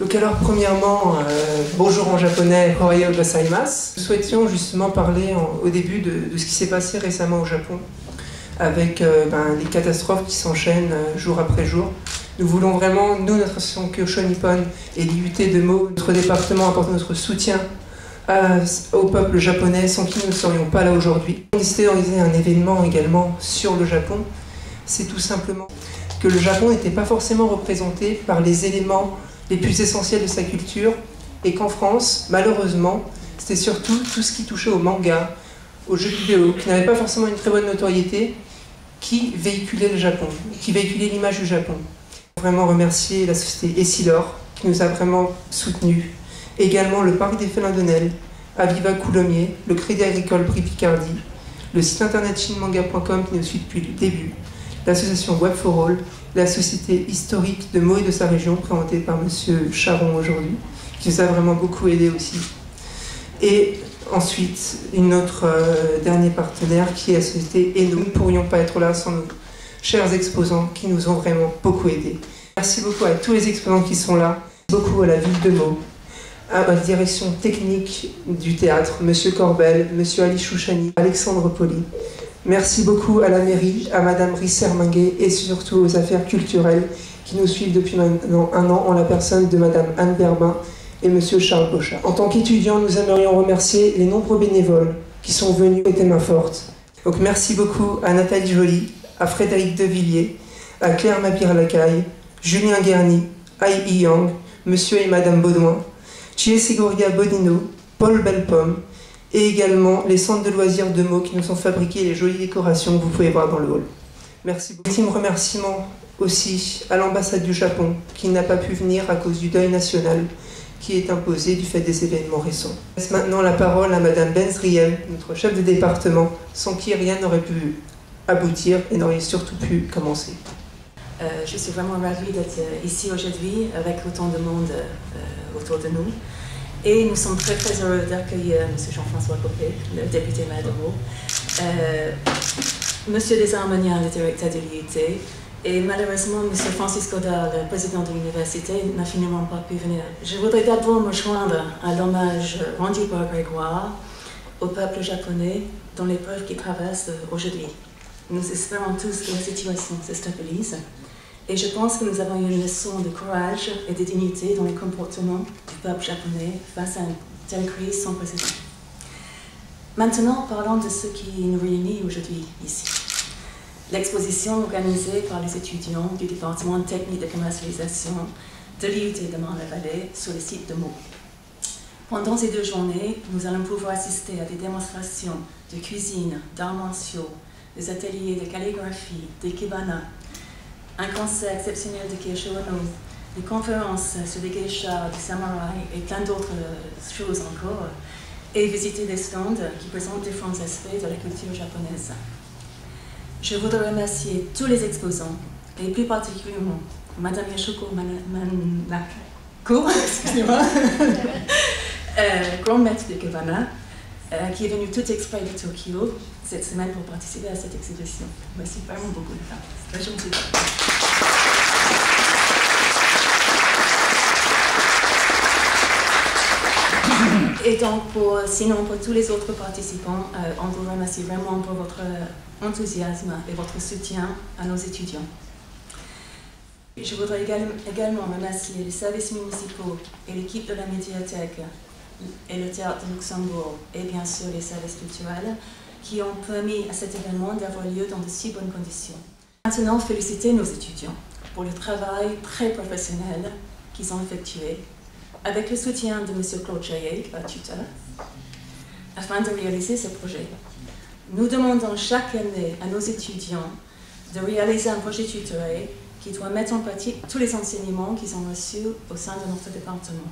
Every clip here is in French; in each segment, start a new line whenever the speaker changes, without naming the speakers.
Donc alors premièrement, bonjour en japonais, ohayou gozaimasu. Nous souhaitions justement parler au début de ce qui s'est passé récemment au Japon, avec les catastrophes qui s'enchaînent jour après jour. Nous voulons vraiment, nous, notre association Kyosho Nippon et l'IUT de Meaux, notre département, apporter notre soutien au peuple japonais, sans qui nous ne serions pas là aujourd'hui. On a décidé d'organiser un événement également sur le Japon. C'est tout simplement que le Japon n'était pas forcément représenté par les éléments les plus essentiels de sa culture, et qu'en France, malheureusement, c'était surtout tout ce qui touchait au manga, aux jeux vidéo, qui n'avaient pas forcément une très bonne notoriété, qui véhiculait le Japon, qui véhiculait l'image du Japon. Vraiment remercier la société Essilor, qui nous a vraiment soutenus, également le Parc des Félins de Nesle, Aviva Coulommiers, le Crédit Agricole Prix Picardie, le site internet shinmanga.com qui nous suit depuis le début, l'association Web for All, la société historique de Meaux et de sa région, présentée par M. Charon aujourd'hui, qui nous a vraiment beaucoup aidé aussi. Et ensuite, une autre dernier partenaire qui est la société Eno. Nous ne pourrions pas être là sans nos chers exposants qui nous ont vraiment beaucoup aidés. Merci beaucoup à tous les exposants qui sont là, beaucoup à la ville de Meaux, à la direction technique du théâtre, M. Corbel, M. Ali Chouchani, Alexandre Poli. Merci beaucoup à la mairie, à Mme Risser-Minguet et surtout aux affaires culturelles qui nous suivent depuis maintenant un an en la personne de Mme Anne Berbin et M. Charles Bochat. En tant qu'étudiants, nous aimerions remercier les nombreux bénévoles qui sont venus prêter main forte. Donc merci beaucoup à Nathalie Joly, à Frédéric Devilliers, à Claire Mapire-Lacaille, Julien Guerny, Ai Yang, M. et Mme Baudouin, Chiesigoria Bodino, Paul Bellepomme, et également les centres de loisirs de Meaux qui nous ont fabriqué les jolies décorations que vous pouvez voir dans le hall. Merci beaucoup. Ultime remerciement aussi à l'ambassade du Japon qui n'a pas pu venir à cause du deuil national qui est imposé du fait des événements récents. Je laisse maintenant la parole à Mme Benzriel, notre chef de département, sans qui rien n'aurait pu aboutir et n'aurait surtout pu commencer.
Je suis vraiment ravie d'être ici aujourd'hui avec autant de monde autour de nous. Et nous sommes très très heureux d'accueillir M. Jean-François Copé, le député maire de Meaux, M. Desarmoniens, le directeur de l'IUT, et malheureusement M. Francis Godard, le président de l'université, n'a finalement pas pu venir. Je voudrais d'abord me joindre à l'hommage rendu par Grégoire au peuple japonais dans l'épreuve qu'il traverse aujourd'hui. Nous espérons tous que la situation se stabilise. Et je pense que nous avons eu une leçon de courage et de dignité dans les comportements du peuple japonais face à une telle crise sans précédent. Maintenant, parlons de ce qui nous réunit aujourd'hui ici. L'exposition organisée par les étudiants du département technique de commercialisation de l'IUT de Marne-la-Vallée sur le site de Meaux. Pendant ces 2 journées, nous allons pouvoir assister à des démonstrations de cuisine, d'arts martiaux, des ateliers de calligraphie, d'ikebana, un concert exceptionnel de Kyosho Ono, des conférences sur les geishas, des samouraïs et plein d'autres choses encore, et visiter des stands qui présentent différents aspects de la culture japonaise. Je voudrais remercier tous les exposants, et plus particulièrement Mme Yashiko Manako, excusez-moi, grand maître de Ikebana, qui est venu tout exprès de Tokyo cette semaine pour participer à cette exhibition. Merci vraiment beaucoup de ça. C'est très gentil. Et donc, sinon, pour tous les autres participants, on vous remercie vraiment pour votre enthousiasme et votre soutien à nos étudiants. Je voudrais également remercier les services municipaux et l'équipe de la médiathèque et le théâtre de Luxembourg et bien sûr les services culturels qui ont permis à cet événement d'avoir lieu dans de si bonnes conditions. Maintenant, féliciter nos étudiants pour le travail très professionnel qu'ils ont effectué avec le soutien de M. Claude Jaillet, leur tuteur, afin de réaliser ce projet. Nous demandons chaque année à nos étudiants de réaliser un projet tutoré qui doit mettre en pratique tous les enseignements qu'ils ont reçus au sein de notre département.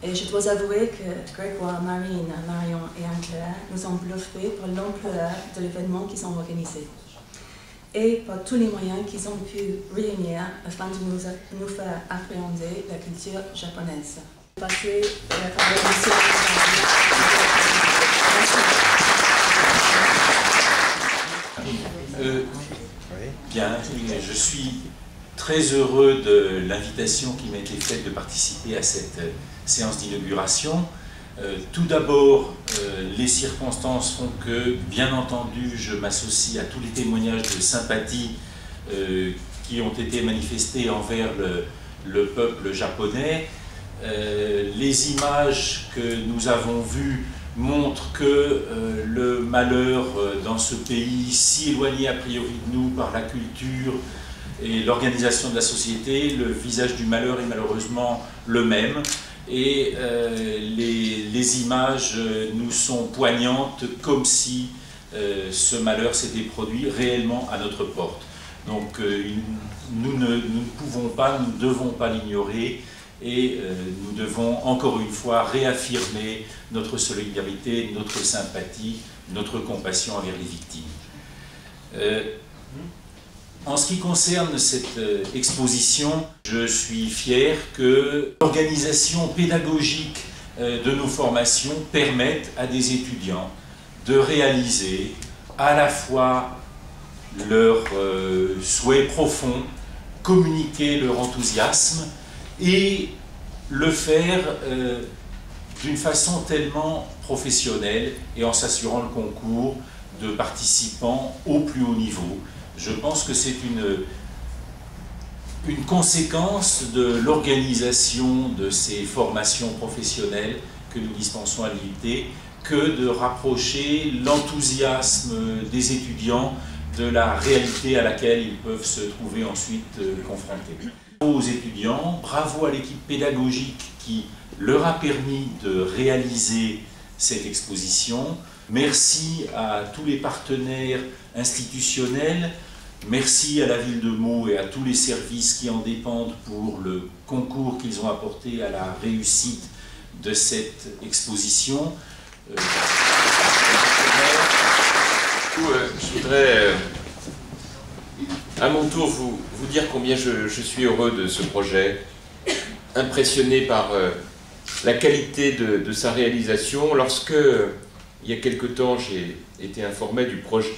Et je dois avouer que Grégoire, Marine, Marion et Anne-Claire nous ont bluffés par l'ampleur de l'événement qu'ils ont organisé et par tous les moyens qu'ils ont pu réunir afin de nous faire appréhender la culture japonaise. Passer la parole à
Bien, je suis très heureux de l'invitation qui m'a été faite de participer à cette séance d'inauguration. Tout d'abord, les circonstances font que, bien entendu, je m'associe à tous les témoignages de sympathie qui ont été manifestés envers le peuple japonais. Les images que nous avons vues montrent que le malheur dans ce pays, si éloigné a priori de nous par la culture et l'organisation de la société, le visage du malheur est malheureusement le même. Et les images nous sont poignantes, comme si ce malheur s'était produit réellement à notre porte. Donc nous ne pouvons pas, nous ne devons pas l'ignorer, et nous devons encore une fois réaffirmer notre solidarité, notre sympathie, notre compassion envers les victimes. En ce qui concerne cette exposition, je suis fier que l'organisation pédagogique de nos formations permette à des étudiants de réaliser à la fois leurs souhaits profonds, communiquer leur enthousiasme et le faire d'une façon tellement professionnelle et en s'assurant le concours de participants au plus haut niveau. Je pense que c'est une conséquence de l'organisation de ces formations professionnelles que nous dispensons à l'IUT que de rapprocher l'enthousiasme des étudiants de la réalité à laquelle ils peuvent se trouver ensuite confrontés. Bravo aux étudiants, bravo à l'équipe pédagogique qui leur a permis de réaliser cette exposition. Merci à tous les partenaires institutionnels, merci à la ville de Meaux et à tous les services qui en dépendent pour le concours qu'ils ont apporté à la réussite de cette exposition.
Je voudrais à mon tour vous dire combien je suis heureux de ce projet, impressionné par la qualité de sa réalisation. Lorsque, il y a quelque temps, j'ai été informé du projet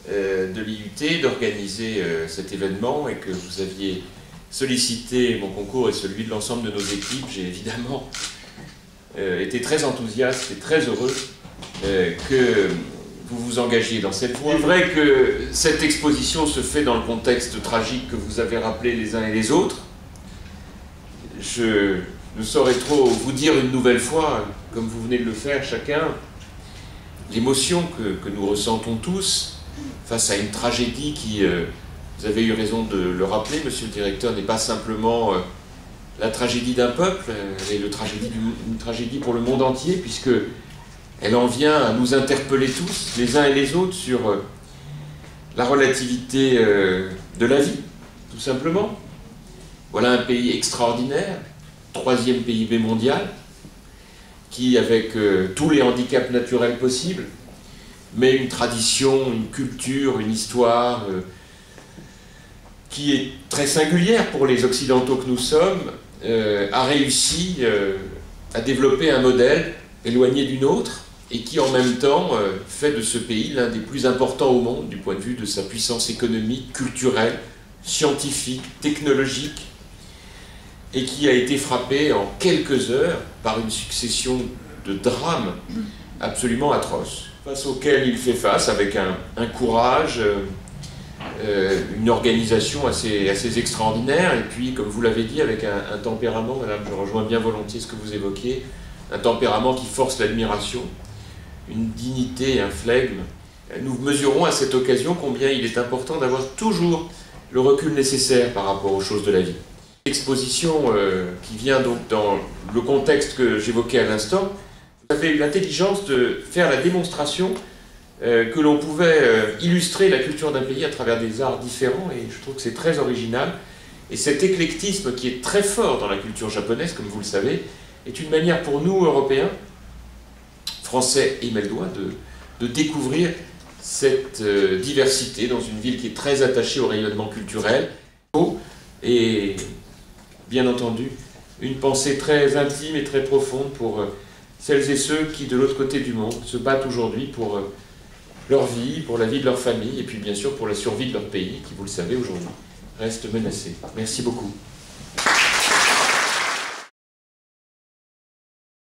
de l'IUT d'organiser cet événement et que vous aviez sollicité mon concours et celui de l'ensemble de nos équipes, j'ai évidemment été très enthousiaste et très heureux que vous vous engagiez dans cette voie. C'est vrai que cette exposition se fait dans le contexte tragique que vous avez rappelé les uns et les autres. Je ne saurais trop vous dire une nouvelle fois, comme vous venez de le faire chacun, l'émotion que nous ressentons tous face à une tragédie qui, vous avez eu raison de le rappeler, monsieur le directeur, n'est pas simplement la tragédie d'un peuple, elle est une tragédie pour le monde entier, puisque elle en vient à nous interpeller tous, les uns et les autres, sur la relativité de la vie, tout simplement. Voilà un pays extraordinaire, 3e PIB mondial, qui, avec tous les handicaps naturels possibles, mais une tradition, une culture, une histoire qui est très singulière pour les Occidentaux que nous sommes, a réussi à développer un modèle éloigné du nôtre et qui en même temps fait de ce pays l'un des plus importants au monde du point de vue de sa puissance économique, culturelle, scientifique, technologique, et qui a été frappé en quelques heures par une succession de drames absolument atroces, face auxquels il fait face avec un courage, une organisation assez extraordinaire, et puis, comme vous l'avez dit, avec un tempérament, madame, je rejoins bien volontiers ce que vous évoquiez, un tempérament qui force l'admiration, une dignité et un flegme. Nous mesurons à cette occasion combien il est important d'avoir toujours le recul nécessaire par rapport aux choses de la vie. L'exposition qui vient donc dans le contexte que j'évoquais à l'instant, vous avez eu l'intelligence de faire la démonstration que l'on pouvait illustrer la culture d'un pays à travers des arts différents, et je trouve que c'est très original. Et cet éclectisme qui est très fort dans la culture japonaise, comme vous le savez, est une manière pour nous, Européens, Français et Meldois, de découvrir cette diversité dans une ville qui est très attachée au rayonnement culturel. Et bien entendu, une pensée très intime et très profonde pour celles et ceux qui, de l'autre côté du monde, se battent aujourd'hui pour leur vie, pour la vie de leur famille, et puis bien sûr pour la survie de leur pays, qui, vous le savez, aujourd'hui, reste menacé. Merci beaucoup.